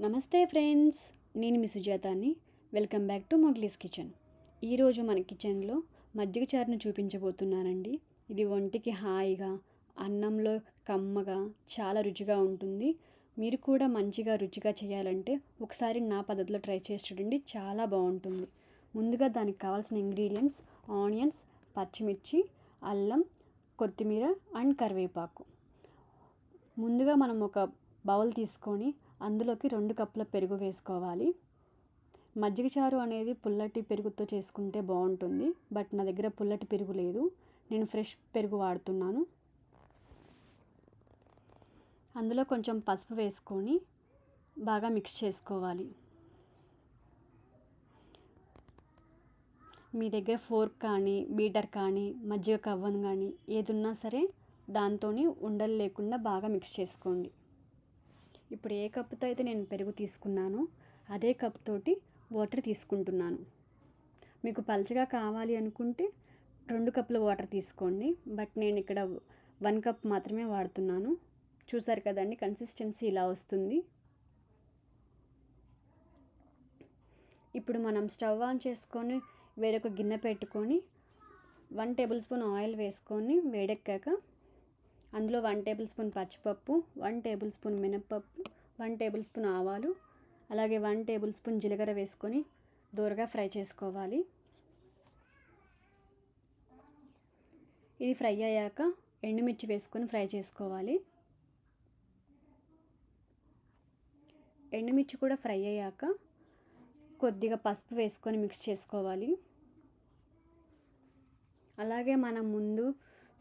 నమస్తే ఫ్రెండ్స్, నేను మీ సుజాతాని. Welcome back to Mowgli's kitchen. ఈరోజు మన కిచెన్లో మజ్జిగ చారుని చూపించబోతున్నానండి. ఇది ఒంటికి హాయిగా, అన్నంలో కమ్మగా, చాలా రుచిగా ఉంటుంది. మీరు కూడా మంచిగా రుచిగా చేయాలంటే ఒకసారి నా పద్ధతిలో ట్రై చేసి చూడండి, చాలా బాగుంటుంది. ముందుగా దానికి కావాల్సిన ఇంగ్రీడియంట్స్: ఆనియన్స్, పచ్చిమిర్చి, అల్లం, కొత్తిమీర అండ్ కరివేపాకు. ముందుగా మనం ఒక బౌల్ తీసుకొని అందులోకి 2 కప్పుల పెరుగు వేసుకోవాలి. మజ్జిగ చారు అనేది పుల్లటి పెరుగుతో చేసుకుంటే బాగుంటుంది, బట్ నా దగ్గర పుల్లటి పెరుగు లేదు, నేను ఫ్రెష్ పెరుగు వాడుతున్నాను. అందులో కొంచెం పసుపు వేసుకొని బాగా మిక్స్ చేసుకోవాలి. మీ దగ్గర ఫోర్క్ కానీ, బీటర్ కానీ, మజ్జిగ కవ్వం కానీ ఏది ఉన్నా సరే దాంతో ఉండలు లేకుండా బాగా మిక్స్ చేసుకోండి. ఇప్పుడు ఏ కప్పుతో అయితే నేను పెరుగు తీసుకున్నానో అదే కప్ తోటి వాటర్ తీసుకుంటున్నాను. మీకు పల్చగా కావాలి అనుకుంటే 2 కప్పుల వాటర్ తీసుకోండి, బట్ నేను ఇక్కడ 1 కప్ మాత్రమే వాడుతున్నాను. చూసారు కదండి, కన్సిస్టెన్సీ ఇలా వస్తుంది. ఇప్పుడు మనం స్టవ్ ఆన్ చేసుకొని వేరొక గిన్నె పెట్టుకొని 1 టేబుల్ స్పూన్ ఆయిల్ వేసుకొని వేడెక్కాక అందులో 1 టేబుల్ స్పూన్ పచ్చిపప్పు, 1 టేబుల్ స్పూన్ మినప్పప్పు, 1 టేబుల్ స్పూన్ ఆవాలు, అలాగే 1 టేబుల్ స్పూన్ జీలకర్ర వేసుకొని దూరగా ఫ్రై చేసుకోవాలి. ఇది ఫ్రై అయ్యాక ఎండుమిర్చి వేసుకొని ఫ్రై చేసుకోవాలి. ఎండుమిర్చి కూడా ఫ్రై అయ్యాక కొద్దిగా పసుపు వేసుకొని మిక్స్ చేసుకోవాలి. అలాగే మనం ముందు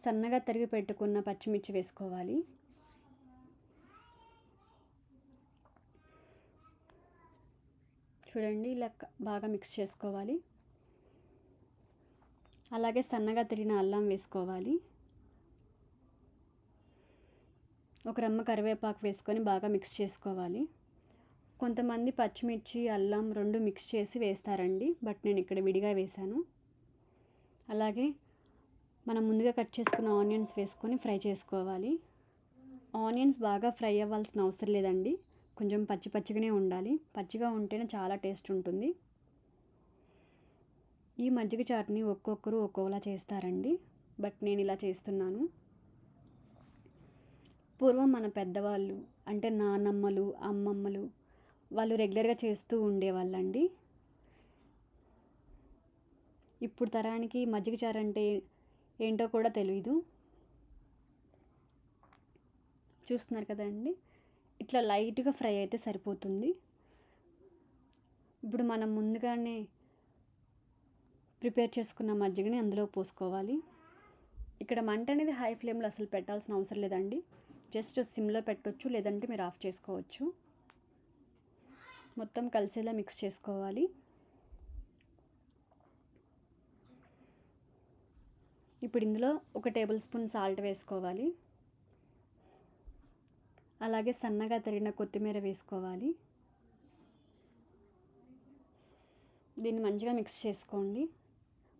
సన్నగా తరిగి పెట్టుకున్న పచ్చిమిర్చి వేసుకోవాలి. చూడండి, ఇలా బాగా మిక్స్ చేసుకోవాలి. అలాగే సన్నగా తరిగిన అల్లం వేసుకోవాలి. ఒక రెమ్మ కరివేపాకు వేసుకొని బాగా మిక్స్ చేసుకోవాలి. కొంతమంది పచ్చిమిర్చి, అల్లం 2 మిక్స్ చేసి వేస్తారండి, బట్ నేను ఇక్కడ విడిగా వేశాను. అలాగే మనం ముందుగా కట్ చేసుకున్న ఆనియన్స్ వేసుకొని ఫ్రై చేసుకోవాలి. ఆనియన్స్ బాగా ఫ్రై అవ్వాల్సిన అవసరం లేదండి, కొంచెం పచ్చిగానే ఉండాలి. పచ్చిగా ఉంటేనే చాలా టేస్ట్ ఉంటుంది. ఈ మజ్జిగ చారుని ఒక్కొక్కరు ఒక్కోలా చేస్తారండి, బట్ నేను ఇలా చేస్తున్నాను. పూర్వం మన పెద్దవాళ్ళు అంటే నానమ్మలు, అమ్మమ్మలు వాళ్ళు రెగ్యులర్గా చేస్తూ ఉండేవాళ్ళండి. ఇప్పుడు తరానికి మజ్జిగ చారు అంటే ఏంటో కూడా తెలియదు. చూస్తున్నారు కదండి, ఇట్లా లైట్గా ఫ్రై అయితే సరిపోతుంది. ఇప్పుడు మనం ముందుగానే ప్రిపేర్ చేసుకున్న మజ్జిగని అందులో పోసుకోవాలి. ఇక్కడ మంట అనేది హై ఫ్లేమ్లో అసలు పెట్టాల్సిన అవసరం లేదండి, జస్ట్ సిమ్లో పెట్టవచ్చు, లేదంటే మీరు ఆఫ్ చేసుకోవచ్చు. మొత్తం కలిసేలా మిక్స్ చేసుకోవాలి. ఇప్పుడు ఇందులో 1 టేబుల్ స్పూన్ సాల్ట్ వేసుకోవాలి. అలాగే సన్నగా తరిగిన కొత్తిమీర వేసుకోవాలి. దీన్ని మంచిగా మిక్స్ చేసుకోండి.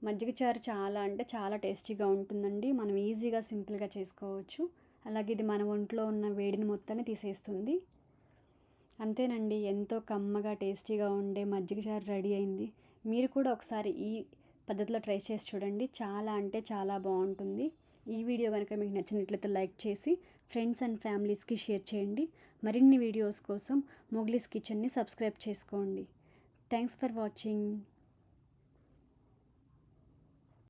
మజ్జిగ చారు చాలా అంటే చాలా టేస్టీగా ఉంటుందండి, మనం ఈజీగా సింపుల్గా చేసుకోవచ్చు. అలాగే ఇది మన ఒంట్లో ఉన్న వేడిని మొత్తాన్ని తీసేస్తుంది. అంతేనండి, ఎంతో కమ్మగా టేస్టీగా ఉండే మజ్జిగ చారు రెడీ అయింది. మీరు కూడా ఒకసారి ఈ పద్ధతిలో ట్రై చేసి చూడండి, చాలా అంటే చాలా బాగుంటుంది. ఈ వీడియో కనుక మీకు నచ్చినట్లయితే లైక్ చేసి ఫ్రెండ్స్ అండ్ ఫ్యామిలీస్కి షేర్ చేయండి. మరిన్ని వీడియోస్ కోసం మొగ్లీస్ కిచెన్ని సబ్స్క్రైబ్ చేసుకోండి. Thanks for watching.